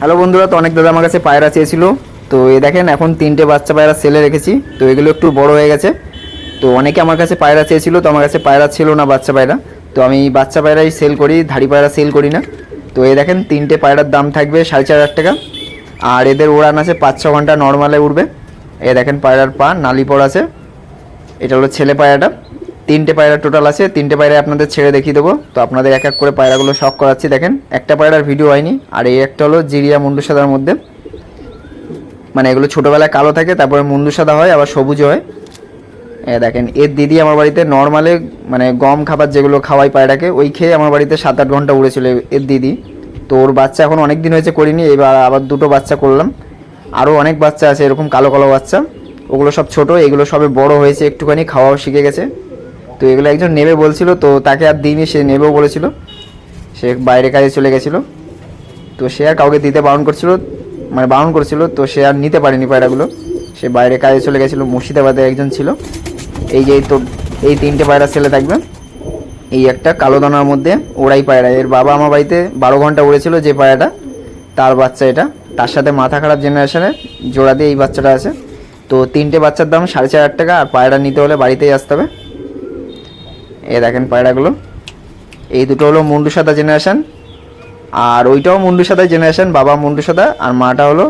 Hello বন্ধুরা, তো অনেক দাদা আমার কাছে পায়রা চেয়েছিল। তো এই দেখেন এখন 3টে বাচ্চা পায়রা সেলে রেখেছি। তো এগুলো একটু বড় হয়ে গেছে। তো অনেকে আমার কাছে পায়রা চেয়েছিল, তো আমার কাছে পায়রা ছিল না বাচ্চা পায়রা। তো আমি বাচ্চা পায়রাই সেল করি, ধাড়ি পায়রা সেল করি না। তো এই দেখেন 3টে পায়রার দাম থাকবে 4,500 টাকা। আর এদের উড়ান আছে 5-6 ঘন্টা নর্মালে উড়বে। এই দেখেন পায়রার পা নালি পড় আছে। এটা হলো ছেলে পায়রাটা। 3টে পায়রা টোটাল আছে, 3টে পায়রা আপনাদের ছেড়ে দেখিয়ে দেবো। তো আপনাদের এক এক করে পায়রাগুলো শখ করাচ্ছি। দেখেন একটা পায়রার ভিডিও হয়নি, আর এই একটা হলো জিরিয়া মুন্ডু সাদার মধ্যে। মানে এগুলো ছোটোবেলায় কালো থাকে, তারপরে মুন্ডু সাদা হয়, আবার সবুজ হয়। দেখেন এর দিদি আমার বাড়িতে নর্মালে মানে গম খাবার যেগুলো খাওয়াই পায়রাকে, ওই খেয়ে আমার বাড়িতে 7-8 ঘন্টা উড়েছিল এর দিদি। তো ওর বাচ্চা এখন অনেক দিন হয়েছে করিনি, এবার আবার 2টো বাচ্চা করলাম। আরও অনেক বাচ্চা আছে এরকম কালো কালো বাচ্চা, ওগুলো সব ছোট, এগুলো সবে বড় হয়েছে, একটুখানি খাওয়াও শিখে গেছে। তো এগুলো একজন নেবে বলছিল, তো তাকে আর দিইনি, সে নেবেও বলেছিল, সে বাইরে কাজে চলে গেছিলো। তো সে আর কাউকে দিতে বারণ করছিল, মানে বারণ করছিল, তো সে আর নিতে পারেনি পায়রাগুলো, সে বাইরে কাজে চলে গেছিলো। মুর্শিদাবাদে একজন ছিল। এই যে তো এই 3টে পায়রা ছেলে থাকবে। এই একটা কালো দানার মধ্যে ওড়াই পায়রা, এর বাবা আমার বাড়িতে 12 ঘন্টা উড়েছিল যে পায়রাটা, তার বাচ্চা এটা। তার সাথে মাথা খারাপ জেনারেশনে জোড়া দিয়ে এই বাচ্চাটা আছে। তো 3টে বাচ্চার দাম 4,500 টাকা। আর পায়রা নিতে হলে বাড়িতেই আসতে হবে। এ দেখেন পায়রাগুলো, এই দুটো হলো মুন্ডু সাদা জেনারেশন, আর ওইটাও মুন্ডু সাদা জেনারেশন, বাবা মুন্ডু সাদা, আর মাটা হলো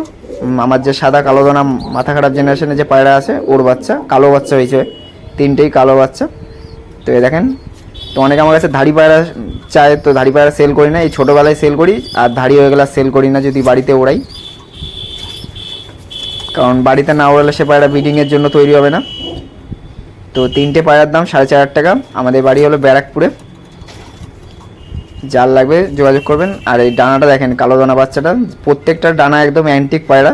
আমার যে সাদা কালো দানা মাথা খারাপ জেনারেশনে যে পায়রা আছে ওর বাচ্চা, কালো বাচ্চা হয়েছে, 3টেই কালো বাচ্চা। তো এই দেখেন, তো অনেকে আমার কাছে ধাড়ি পায়রা চায়, তো ধাড়ি পায়রা সেল করি না, এই ছোটোবেলায় সেল করি, আর ধাড়ি হয়ে গেলে সেল করি না যদি বাড়িতে ওড়াই, কারণ বাড়িতে না ওড়ালে সে পায়রা ব্রিডিংয়ের জন্য তৈরি হবে না। তো 3টে পায়রার দাম 4,500 টাকা। আমাদের বাড়ি হলো ব্যারাকপুরে। যার লাগবে যোগাযোগ করবেন। আর এই ডানাটা দেখেন, কালো দানা বাচ্চাটা, প্রত্যেকটা ডানা একদম অ্যান্টিক পায়রা।